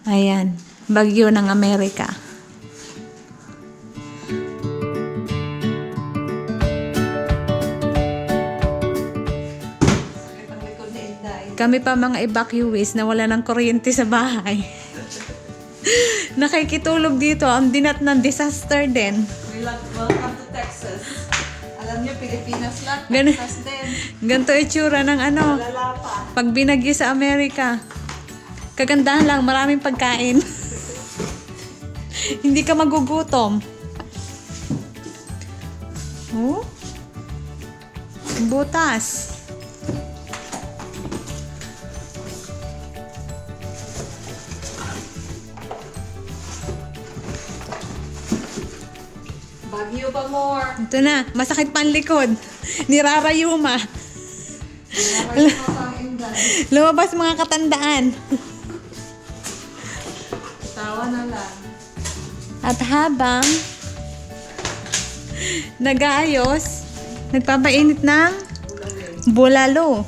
Ayan, bagyo ng Amerika. Kami pa mga evacuees na wala ng kuryente sa bahay. Nakikitulog dito. Ang dinat ng disaster din. Welcome to Texas. Alam niyo, Pilipinas lang. Texas din. Ganito itsura ng ano. Lalapa. Pag binagyo sa Amerika. Kagandahan lang, maraming pagkain. Hindi ka magugutom. Oh? Butas. Bagyo pa more. Ito na, masakit pa ang likod. Nirarayuma. Lumabas mga katandaan. Tawa na lang. At habang nag-aayos, nagpapainit ng bulalo.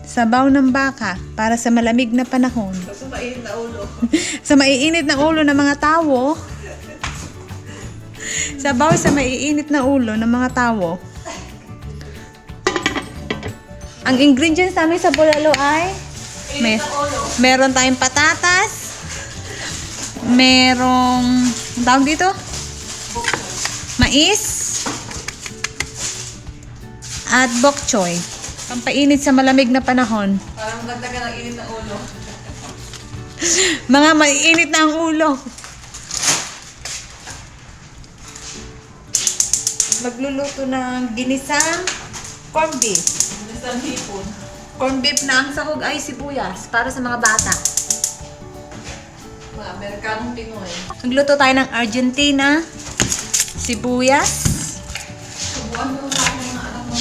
Sabaw ng baka para sa malamig na panahon. Sa mainit na ulo. Sa maiinit na ulo ng mga tao. Sabaw sa maiinit na ulo ng mga tao. Ang ingredients namin sa bulalo ay meron tayong patatas, merong ang tawag dito? Mais at bok choy. Pampainit sa malamig na panahon. Parang dagdagan ng init na ulo. Mga maiinit na ang ulo. Magluluto ng ginisang corned beef. Isang hipon. Corned beef na ang sahog ay sibuyas para sa mga bata. Mga Amerikanong Pinoy. Nagluto tayo ng Argentina, sibuyas, Subuan mo na ako mga anak mo.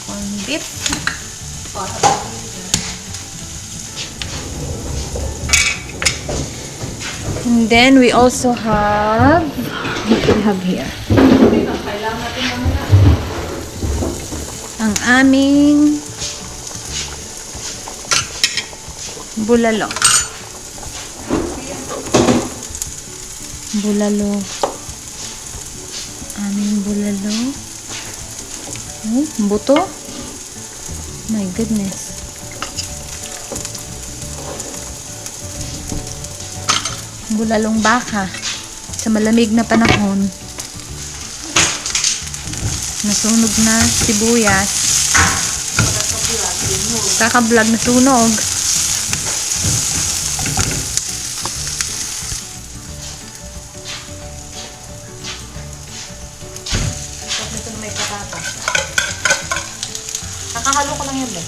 corned beef, and then we also have what do we have here? Kailangan natin mamaya. Ang aming bulalo. Bulalo. Aming bulalo. Oh, buto. My goodness. Bulalong baka sa malamig na panahon. Nasunog na sibuyas. Kakablog na sunog. Tapos ito na may patatas. Nakahalo ko lang yan eh.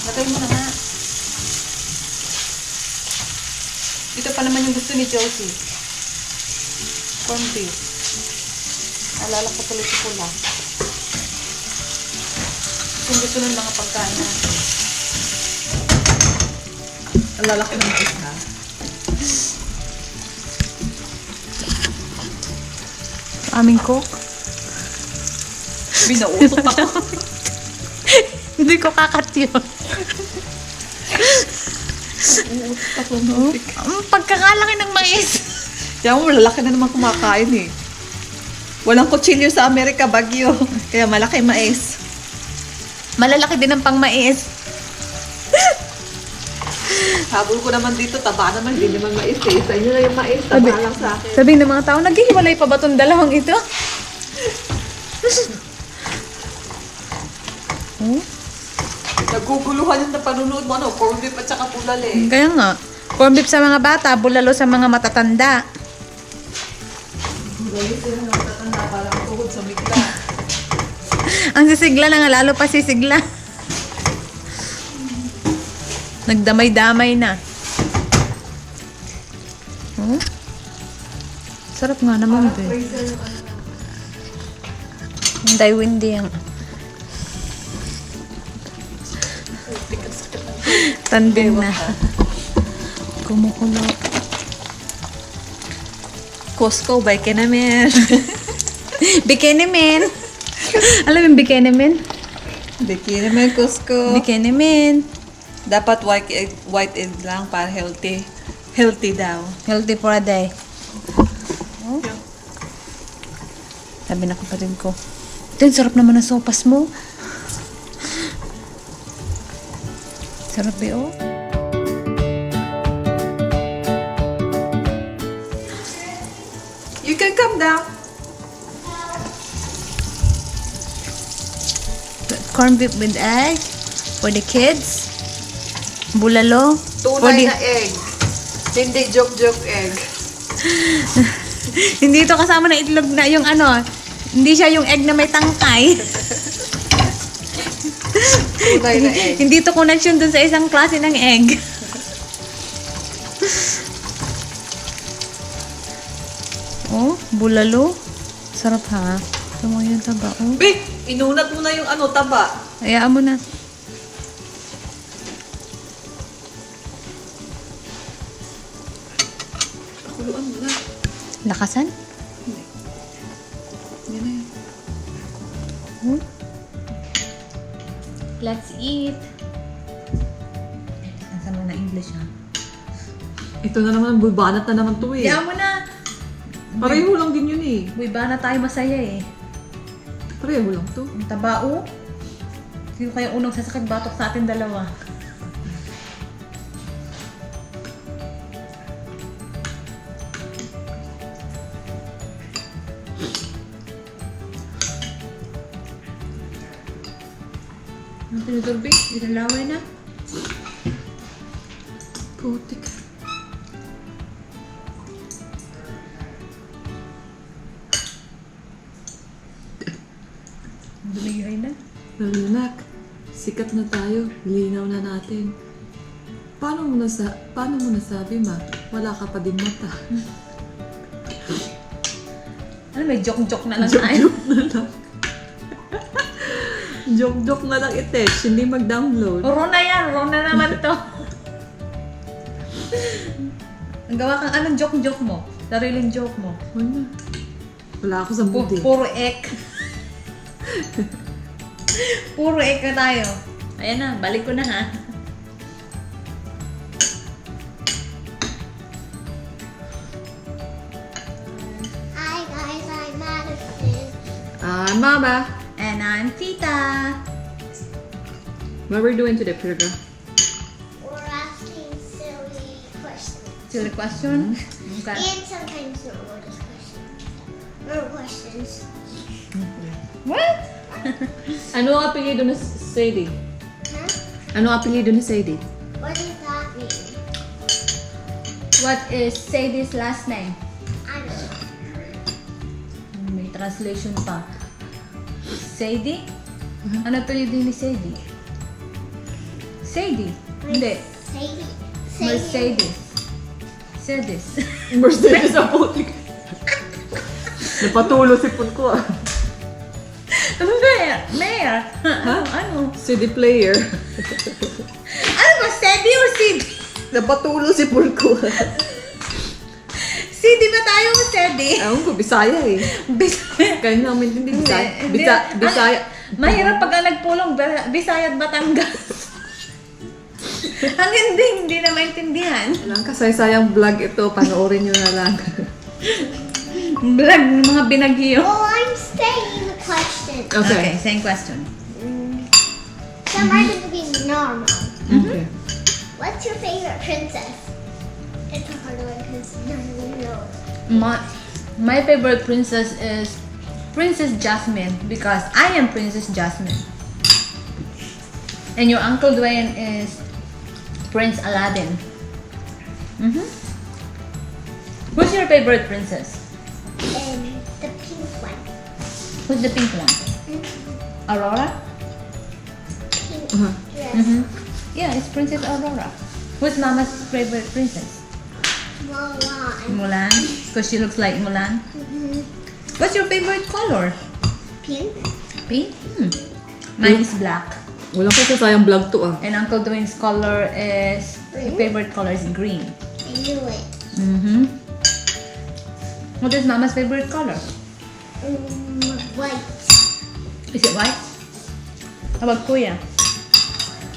Lagay mo na nga. Ito pa naman yung gusto ni Josie. Corned beef. Alala ko tuloy si Pula. Yung gusto ng mga pagkain natin. Alala ko ng isa. Aming cook. Binautot ako. Hindi ko kakat yun. Uutot ako. Muntik. Ang pagkakalaki ng mais. Diyan mo, lalaki na naman kumakain eh. Walang kutsilyo sa Amerika, bagyo. Kaya malaki mais. Malalaki din ang pang mais. Habol ko naman dito, taba naman, hindi naman mais eh. Sa inyo na yung mais, taba lang sa akin. Sabihin ng mga tao, naghihiwalay pa ba itong dalawang ito? Oh? Naguguluhan yung napanunood mo, ano, corned beef at saka pulale. Kaya nga, corned beef sa mga bata, bulalo sa mga matatanda. Galit sila ng tatanda, parang tuhod sa migla. Ang sisigla na nga, lalo pa sisigla. Nagdamay-damay na. Oh? Sarap nga naman, be. Hindi, windy ang... Tandem na. Kumukulo. Costco, bike namin. Bikini men. Alam mo yung bikini men? Bikini man, Costco. Bikini men. Dapat white egg lang para healthy. Healthy daw. Healthy for a day. Oh. Sabi na kapatid ko. Ito, sarap naman ng sopas mo. Sarap eh, oh. You can come down. Corned beef with egg for the kids. Bulalo. For Tunay the- na egg. Hindi joke-joke egg. Hindi ito kasama na itlog na yung ano. Hindi siya yung egg na may tangkay. Tunay na egg. Hindi ito connection dun sa isang klase ng egg. Oh, bulalo. Sarap ha. Ito mo yung taba, oh. Be, inunat mo na yung ano, taba. Hayaan mo na. Kuluan mo na. Lakasan? Yan na yun. Hmm? Let's eat. Ang sama na English ha. Ito na naman, bubanat na naman to eh. Hayaan mo na. Pareho lang din yun eh. Uy, ba na tayo masaya eh. Pareho lang to. Ang tabao. Sino kaya unang sasakit batok sa atin dalawa? Ang tinuturbi? Ilalaway na? Putik. Dumigay na. Nalinak, sikat na tayo. Linaw na natin. Paano mo nasabi, ma? Wala ka pa din mata. Ano, may joke-joke na lang tayo. Joke na lang. Joke na lang i-text, hindi mag-download. Rona yan. Rona naman to. Ang gawa kang anong joke-joke mo? Sariling joke mo. Wala ako sa mood eh. Puro ek. Puro ek na tayo. Ayan na, balik ko na ha. Hi guys, I'm Madison. Mama, And I'm Tita. what we're doing today, Pirga? We're asking silly questions. Silly question? Okay. And sometimes not more just questions. More questions. What? Ano ang apelido ni Sadie? Huh? Ano ang apelido ni Sadie? What does that mean? What is Sadie's last name? I don't know. May translation pa. Sadie? Ano pwede ni Sadie? Sadie? Hindi. Sadie. Mercedes. Mercedes. Mercedes ang putik. Napatulo si Pun ko ah. Mayor. Mayor. Ano? CD player. Ano ba? Sadie or Sadie? Napatulo si Pun ko. Sadie ba tayo o Sadie? Ewan ko, Bisaya eh. Bisaya. Kaya namin hindi Bisaya. Hindi. Bisaya. Mahirap pag nagpulong, Bisaya at Batangas. Ang hindi na maintindihan. Walang kasaysayang vlog ito. Panoorin nyo na lang. Vlog ng mga binagyo. Well, I'm saying the question. Okay. Same question. Some are going to be normal. Okay. What's your favorite princess? It's a hard one because none of you know. My favorite princess is Princess Jasmine because I am Princess Jasmine. And your Uncle Dwayne is Prince Aladdin. Who's your favorite princess? And the pink one. Who's the pink one? Aurora? Pink Uh-huh. dress. Yeah, it's Princess Aurora. Who's Mama's favorite princess? Mulan. Mulan, because she looks like Mulan. Mhm. What's your favorite color? Pink. Pink? Mine is black. Walang kasasayang vlog to ah. And Uncle Dwayne's color is, favorite color is green. I knew it. Mm-hmm. What is Mama's favorite color? White. Is it white? How about Kuya?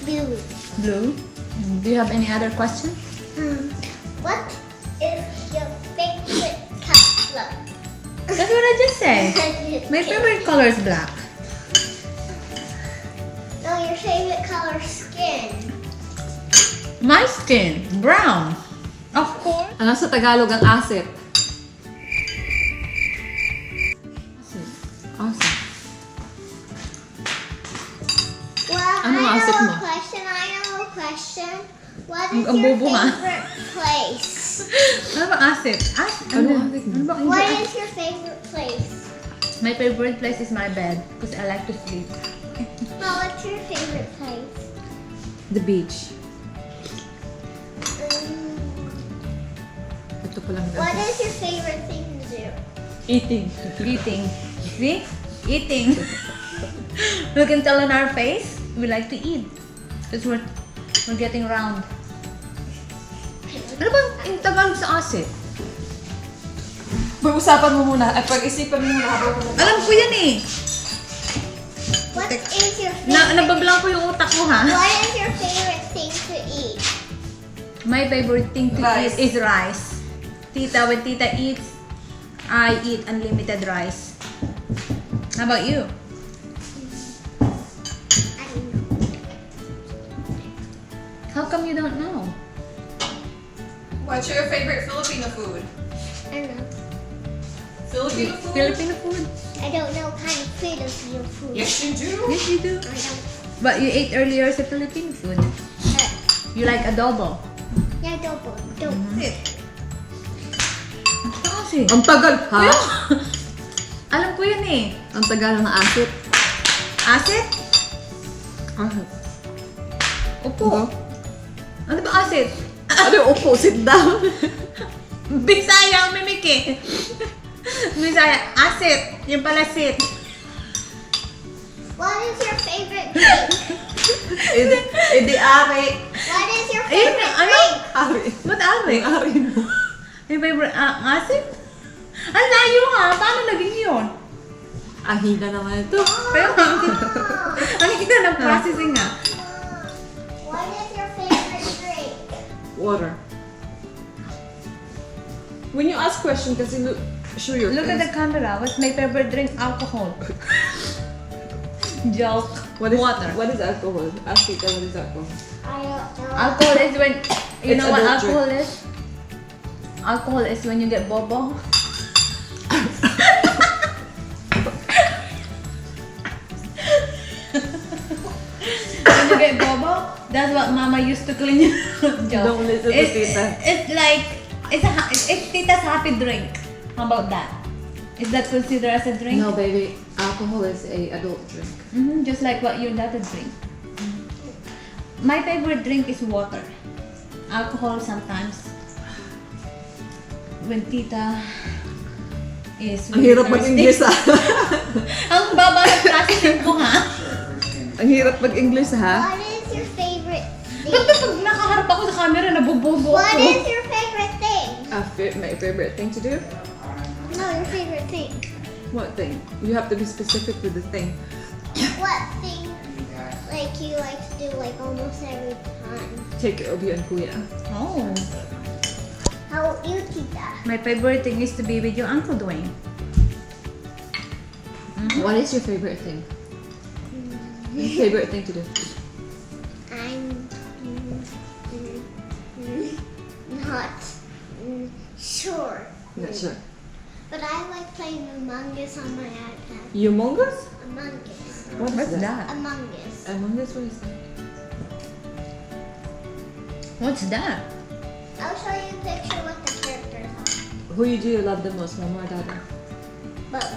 Blue. Blue. Do you have any other question? What is your favorite color? That's what I just said. My favorite color is black. No, your favorite color skin. My skin, brown. Of course. Ano sa Tagalog ang asset? Asset. Well, Ano ang I asset know mo? a question. I know a question. What Ang is your bobo, ha? favorite place? Ano ba asset? Ano ang asset mo? Ano ba ang What asset? is your favorite place? My favorite place is my bed because I like to sleep. Well, what's your favorite place? The beach. Um, Ito pa lang. what is your favorite thing to do? Eating. Eating. See? Eating. We can tell on our face, we like to eat. Because we're getting round. Ano ba yung Tagalog sa asset? Pag-usapan mo muna. At pag-isipan mo muna habang kumakain. Alam ko yan eh. What is your favorite? Nabablang ko yung utak ko ha. What is your favorite thing to eat? My favorite thing to Rice. eat is rice. Tita, when Tita eats, I eat unlimited rice. How about you? I don't know. How come you don't know? What's your favorite Filipino food? I don't know. Filipino food? Filipino food? I don't know what kind of food is your food. Yes, you do. Yes, you do. I don't. But you ate earlier sa Filipino food. You like adobo. Yeah, don't. Kasi. Ang tagal, ha? Alam ko yan eh. Ang tagal ng asset. Asset? Asset. Upo. Ano ba asset? Ano yung upo? Sit down. Bisaya ang mimik eh. Bisaya. Asset. Yung pala sit. What is your favorite drink? Edi ari. What is your Ayun, favorite ano? drink? Ari. Ba't ari? Ari mo. Yung favorite asset? Ang layo ha. Paano naging yun? Ahina naman ito. Pero ang hina ng processing nga. What is your favorite drink? Water. When you ask question, kasi show your Look at the face. camera. What's my favorite drink? Alcohol. Joke. What is, Water. What is alcohol? Ask Tita, what is alcohol? I don't know. Alcohol is when you It's know what adult alcohol is? Alcohol is when you get bobo. When you get bobo, that's what Mama used to clean your joke. Don't listen to Tita. It's like it's Tita's happy drink. How about that? Is that considered as a drink? No, baby. Alcohol is a adult drink. Just like what your daughter drink. My favorite drink is water. Alcohol sometimes. When Tita is Ang hirap thirsty. mag-English, ha? Ang baba ng processing ko ha. Ang hirap mag-English, ha? What is your favorite thing? Ba't pag nakaharap ako sa camera, nabubobo What ako? is your favorite thing? My favorite thing to do? No, your favorite thing. What thing? You have to be specific with the thing. What thing like you like to do like almost every time? Take care of you and Kuya. Oh. How about you, Tita? My favorite thing is to be with your Uncle Dwayne. What is your favorite thing? Your favorite thing to do? I'm not sure. Not sure. But I like playing Among Us on my iPad. Among Us? Among Us. What's that? Among Us. Among Us, what is that? What's that? I'll show you a picture what the characters are. Who do you love the most, Mama or Dada? Both.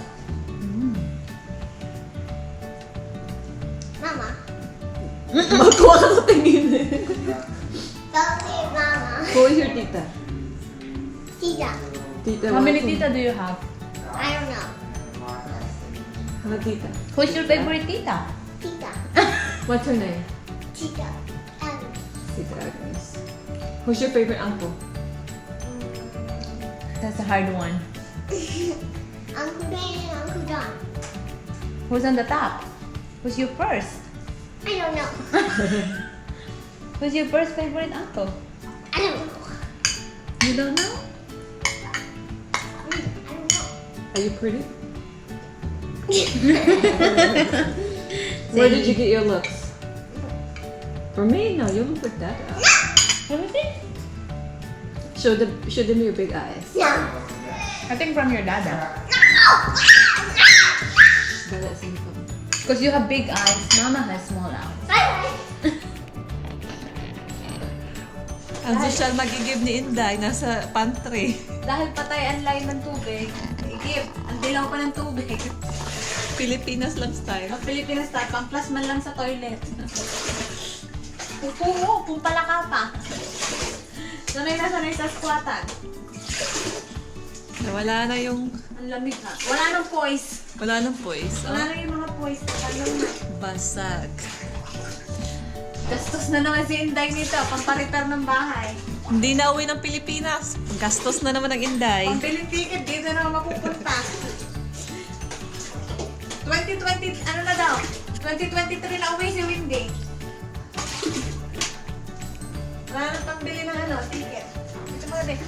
Mama. Magkuha ka sa tingin eh. Don't say Mama. Who is your tita? Tita. Tita, How many what? tita do you have? I don't know. Ano tita? Who's your favorite tita? Tita. What's her name? Tita. Tita Agnes. Who's your favorite uncle? That's a hard one. Uncle Dan and Uncle John. Who's on the top? Who's your first? I don't know. Who's your first favorite uncle? I don't know. You don't know? I don't know. Are you pretty? Where did you get your looks? For me? No, you look like that. Let me see. Show them your big eyes. No. I think from your dada. Dada, sige po. Because you have big eyes, Mama has small eyes. Ang social magigib ni Inday nasa pantry. Dahil patay ang line ng tubig, igib, ang dilaw pa ng tubig. Pilipinas lang style. Ang Pilipinas tayo, pang plus man lang sa toilet. Pupungo, pumpala ka pa. Sanay sa squatan. Wala na yung... Ang lamig ha. Wala nang poise. Wala nang poise. Wala na yung mga poise. Ano na. Basag. Gastos na naman si Inday nito, pang-repair ng bahay. Hindi na uwi ng Pilipinas. Gastos na naman ng Inday. Pang-biling ticket, dito na mapupunta. 2020, ano na daw? 2023 na uwi si Windy. Wala nang pambili ng ticket. Ito mga din.